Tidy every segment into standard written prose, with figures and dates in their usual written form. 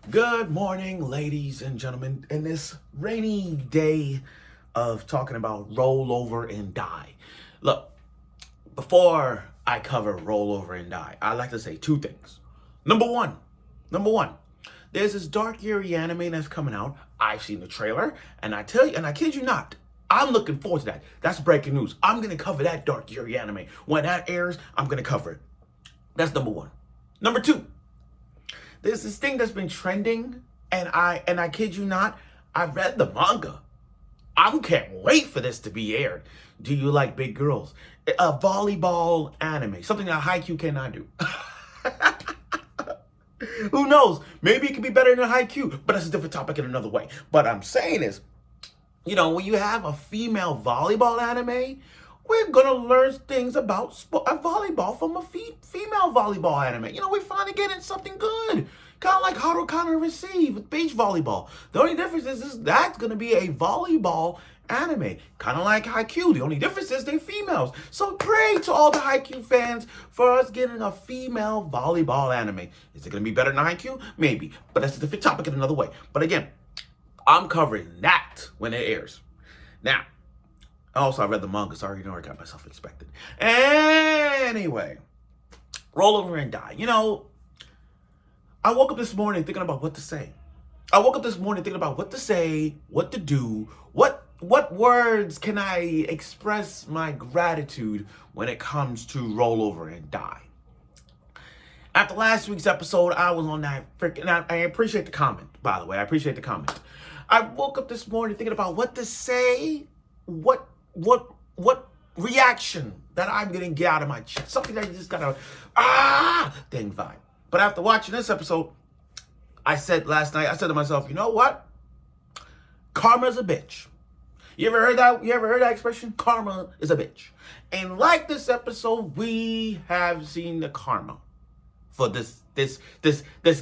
Good morning, ladies and gentlemen, in this rainy day of talking about roll over and die. Look, before I cover roll over and die, I'd like to say two things. Number one, there's this dark eerie anime that's coming out. I've seen the trailer, and I tell you, and I kid you not, I'm looking forward to that. That's breaking news. I'm gonna cover that dark eerie anime. When that airs, I'm gonna cover it. That's number one. Number two, there's this thing that's been trending, and I kid you not, I read the manga. I can't wait for this to be aired. Do you like big girls? A volleyball anime, something that Haikyuu cannot do. Who knows? Maybe it could be better than Haikyuu, but that's a different topic in another way. But I'm saying is, when you have a female volleyball anime, we're gonna learn things about volleyball from a female volleyball anime. We're finally getting something good, kind of like Haruka Receive with beach volleyball. The only difference is that's gonna be a volleyball anime, kind of like Haikyuu. The only difference is they're females. So pray to all the Haikyuu fans for us getting a female volleyball anime. Is it gonna be better than Haikyuu? Maybe, but that's a different topic in another way. But again, I'm covering that when it airs. Now, also, I read the manga, so I already know I got myself expected. Anyway, roll over and die. I woke up this morning thinking about what to say. What to say, what to do, what words can I express my gratitude when it comes to roll over and die. After last week's episode, I was on that freaking. I appreciate the comment, by the way. I appreciate the comment. I woke up this morning thinking about what to say, what reaction that I'm gonna get out of my chest. Something that you just gotta thing vibe. But after watching this episode, I said to myself, you know what? Karma's a bitch. You ever heard that expression? Karma is a bitch. And like this episode, we have seen the karma for this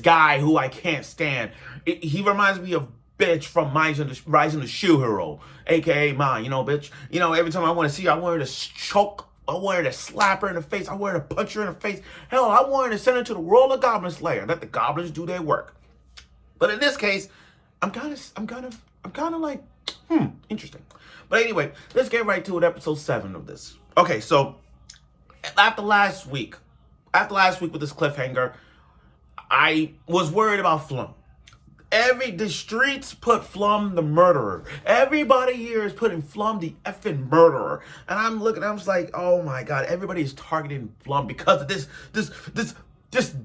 guy who I can't stand. He reminds me of bitch from Rise of the Shoe Hero, aka mine, bitch. Every time I want to see her, I want her to choke, I want her to slap her in the face, I want her to punch her in the face. Hell, I want her to send her to the world of Goblin Slayer. Let the goblins do their work. But in this case, I'm kind of like, interesting. But anyway, let's get right to it. Episode 7 of this. Okay, so after last week with this cliffhanger, I was worried about Flum. The streets put Flum the murderer. Everybody here is putting Flum the effing murderer. And I'm just like, oh my God, everybody is targeting Flum because of this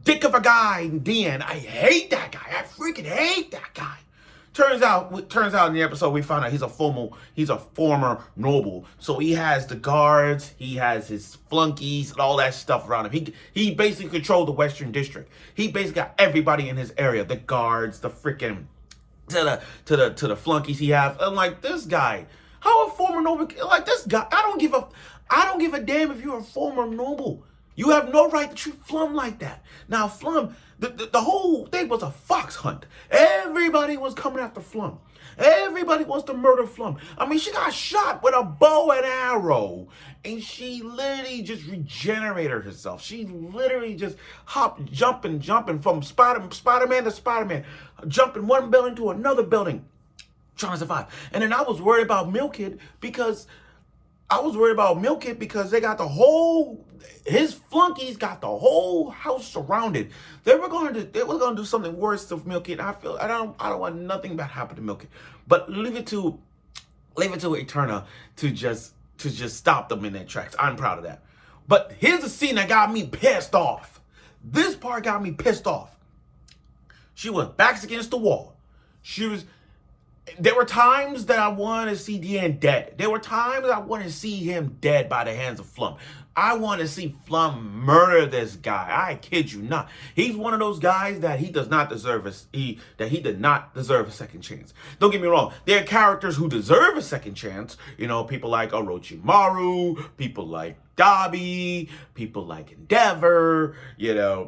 dick of a guy, Dan. I hate that guy. I freaking hate that guy. Turns out in the episode we found out he's a former noble. So he has the guards, he has his flunkies and all that stuff around him. He basically controlled the Western District. He basically got everybody in his area, the guards, the freaking to the flunkies he has. And like this guy, how a former noble, like this guy, I don't give a damn if you're a former noble. You have no right to treat Flum like that. Now, Flum, the whole thing was a fox hunt. Everybody was coming after Flum. Everybody wants to murder Flum. I mean, she got shot with a bow and arrow, and she literally just regenerated herself. She literally just jumping from Spider-Man to Spider-Man, jumping one building to another building, trying to survive. And then I was worried about Milk Kid because they got his flunkies got the whole house surrounded. They were gonna do something worse to Milk Kid. I don't want nothing bad happen to Milk Kid. But leave it to Eterna to just stop them in their tracks. I'm proud of that. But here's the scene that got me pissed off. This part got me pissed off. She was backs against the wall. There were times that I wanted to see Deanne dead. There were times I wanted to see him dead by the hands of Flum. I want to see Flum murder this guy. I kid you not. He's one of those guys that he did not deserve a second chance. Don't get me wrong. There are characters who deserve a second chance. People like Orochimaru, people like Dabi, people like Endeavor, there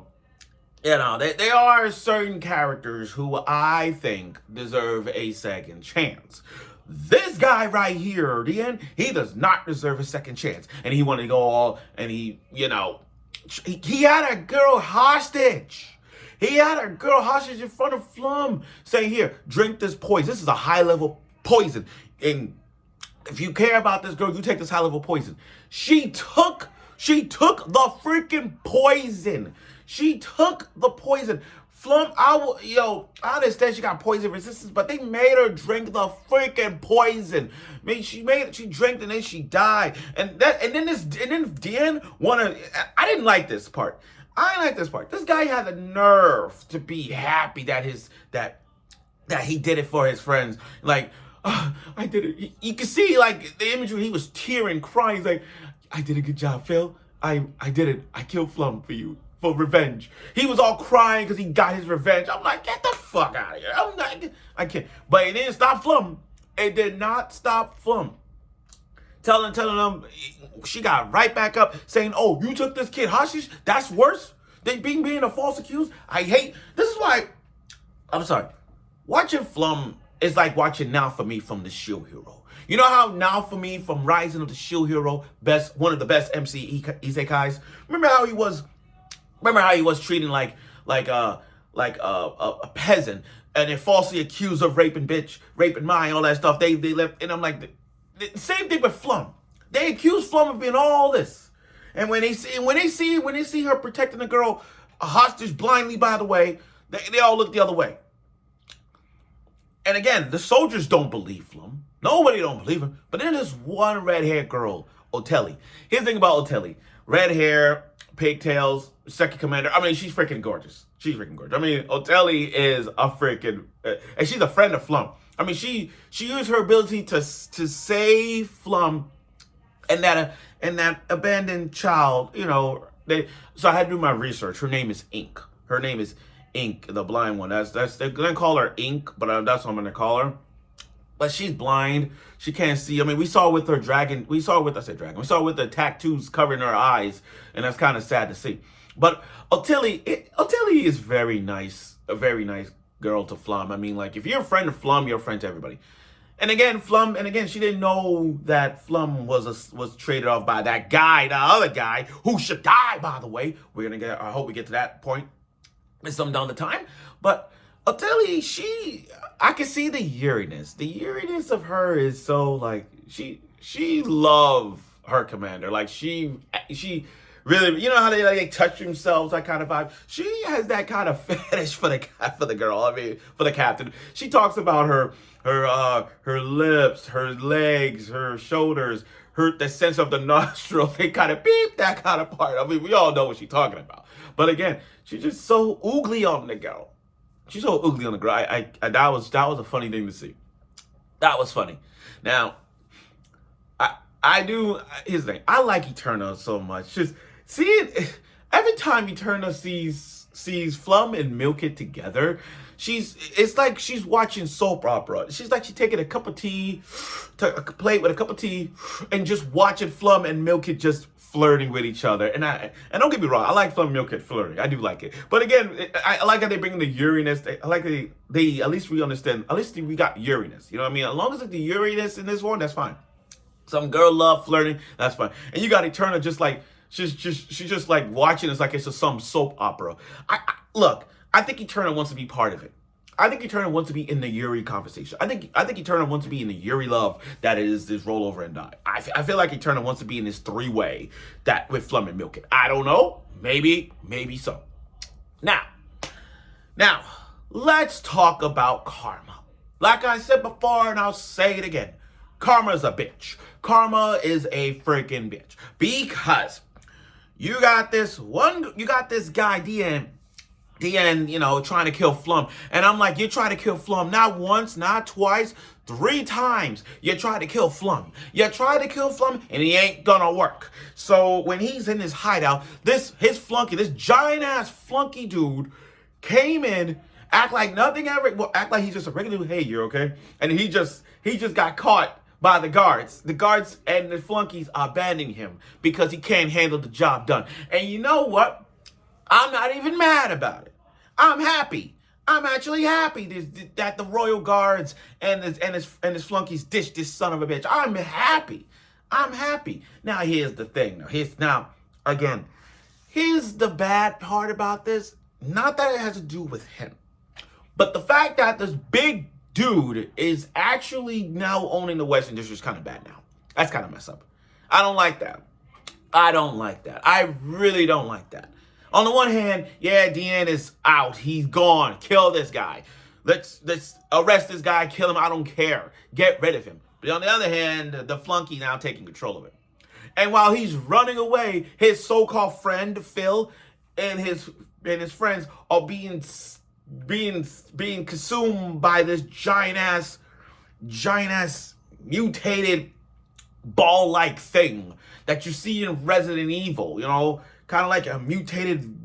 are certain characters who I think deserve a second chance. This guy right here, he does not deserve a second chance. And he wanted to go all, and he had a girl hostage. He had a girl hostage in front of Flum, saying, "Here, drink this poison. This is a high-level poison. And if you care about this girl, you take this high-level poison." She took the freaking poison. She took the poison. Flum, I understand she got poison resistance, but they made her drink the freaking poison. I mean, she drank and then she died. And then Dan I didn't like this part. I didn't like this part. This guy had the nerve to be happy that he did it for his friends. Like, I did it. You can see, like, the imagery, he was tearing, crying. He's like, "I did a good job, Phil. I did it. I killed Flum for you, for revenge." He was all crying because he got his revenge. I'm like, get the fuck out of here. I can't. But it didn't stop Flum. It did not stop Flum. Telling them, she got right back up saying, "Oh, you took this kid hostage? That's worse than being a false accused." This is why, I'm sorry, watching Flum is like watching Now For Me from The Shield Hero. You know how Now For Me from Rising of the Shield Hero, one of the best MC isekais? Remember how he was treating like a peasant, and then falsely accused of raping mine, all that stuff. They left, and I'm like, the same thing with Flum. They accuse Flum of being all this, and when they see her protecting the girl, a hostage blindly, by the way, they all look the other way. And again, the soldiers don't believe Flum. Nobody don't believe him. But then there's one red-haired girl, Otelli. Here's the thing about Otelli: red hair, pigtails, second commander. I mean, she's freaking gorgeous. She's freaking gorgeous. I mean, Otelli is a freaking, and she's a friend of Flum. I mean, she used her ability to save Flum and that abandoned child. You know, so I had to do my research. Her name is Ink. Her name is Ink, the blind one. They're gonna call her Ink, but that's what I'm gonna call her. But she's blind. She can't see. I mean, we saw with her dragon. We saw with the tattoos covering her eyes, and that's kind of sad to see. But Otelli is very nice, a very nice girl to Flum. I mean, like, if you're a friend of Flum, you're a friend to everybody. And again, she didn't know that Flum was traded off by that guy, the other guy, who should die, by the way. I hope we get to that point some down the time. But Otelli, I can see the Uranus. The Uranus of her is so, like, she love her commander. Like, she really, you know how they touch themselves, that kind of vibe. She has that kind of fetish for the girl. I mean, for the captain. She talks about her lips, her legs, her shoulders, the sense of the nostril. They kind of beep, that kind of part. I mean, we all know what she's talking about. But again, she's just so oogly on the girl. She's so oogly on the girl. That was a funny thing to see. That was funny. Now, here's the thing. I like Eterna so much. Just seeing, every time Eterna sees Flum and Milkit together, it's like she's watching soap opera. She's taking a cup of tea, a plate with a cup of tea, and just watching Flum and Milkit just flirting with each other. And don't get me wrong, I like Flum and Milkit flirting. I do like it. But again, I like how they bring in the Uranus. I like they at least we understand. At least we got Uranus. You know what I mean? As long as it's the Uranus in this one, that's fine. Some girl love flirting, that's fine. And you got Eterna just like she's just like watching it's like it's just some soap opera. Look, I think Eterna wants to be part of it. I think Eterna wants to be in the Yuri conversation. I think Eterna wants to be in the Yuri love that is this roll over and die. I feel like Eterna wants to be in this three-way that with Flum and Milkit. I don't know. Maybe so. Now, let's talk about Karma. Like I said before, and I'll say it again. Karma's a bitch. Karma is a freaking bitch. Because you got this guy, DN, you know, trying to kill Flum. And I'm like, you're trying to kill Flum not once, not twice, 3 times. You try to kill Flum. You try to kill Flum, and he ain't gonna work. So when he's in his hideout, his flunky, this giant-ass flunky dude came in, act like nothing ever, act like he's just a regular dude. Hey, you're okay? And he just got caught by the guards. The guards and the flunkies are abandoning him because he can't handle the job done. And you know what? I'm not even mad about it. I'm happy. I'm actually happy that the royal guards and his flunkies ditched this son of a bitch. I'm happy. Now here's the thing. Here's the bad part about this. not that it has to do with him, but the fact that this big dude is actually now owning the Western District is kind of bad now. That's kind of messed up. I don't like that. I don't like that. I really don't like that. On the one hand, yeah, Deanne is out. He's gone. Kill this guy. Let's arrest this guy, kill him. I don't care. Get rid of him. But on the other hand, the flunky now taking control of it. And while he's running away, his so-called friend Phil and his friends are being consumed by this giant ass mutated ball-like thing that you see in Resident Evil, you know, kind of like a mutated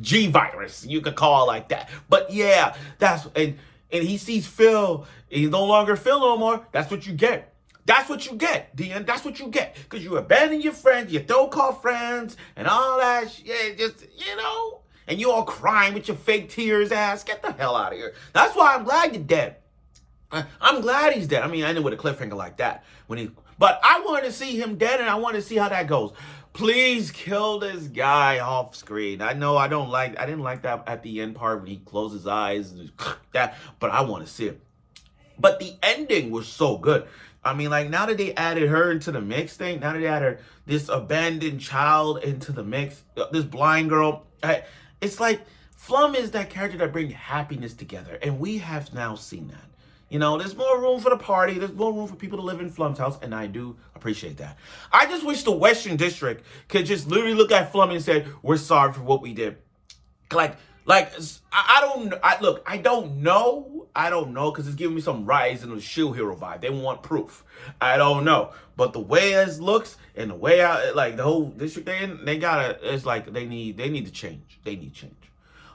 G virus, you could call it like that. But yeah, and he sees Phil, he's no longer Phil no more. That's what you get. That's what you get, Dean. That's what you get. Because you abandon your friends, your so-called friends, and all that shit, just, you know, and you all crying with your fake tears ass. Get the hell out of here. That's why I'm glad you're dead. I'm glad he's dead. I mean, I knew with a cliffhanger like that. But I wanted to see him dead, and I wanted to see how that goes. Please kill this guy off screen. I know I didn't like that at the end part when he closed his eyes and that, but I want to see it. But the ending was so good. I mean, like, now that they added her into the mix thing, now that they added this abandoned child into the mix, this blind girl, it's like Flum is that character that brings happiness together, and we have now seen that. You know, there's more room for the party. There's more room for people to live in Flum's house, and I do appreciate that. I just wish the Western District could just literally look at Flum and say, we're sorry for what we did. I don't know, because it's giving me some Rise and the Shield Hero vibe. They want proof. I don't know. But the way it looks and the way the whole district they need to change. They need change.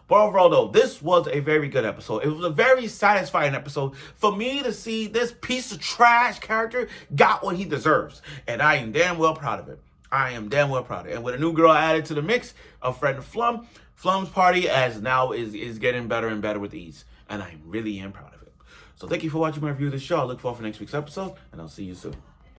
But overall, though, this was a very good episode. It was a very satisfying episode for me to see this piece of trash character got what he deserves. And I am damn well proud of it. I am damn well proud of it. And with a new girl added to the mix, a friend of Flum, Flum's party as now is getting better and better with ease. And I really am proud of it. So thank you for watching my review of this show. I look forward for next week's episode, and I'll see you soon.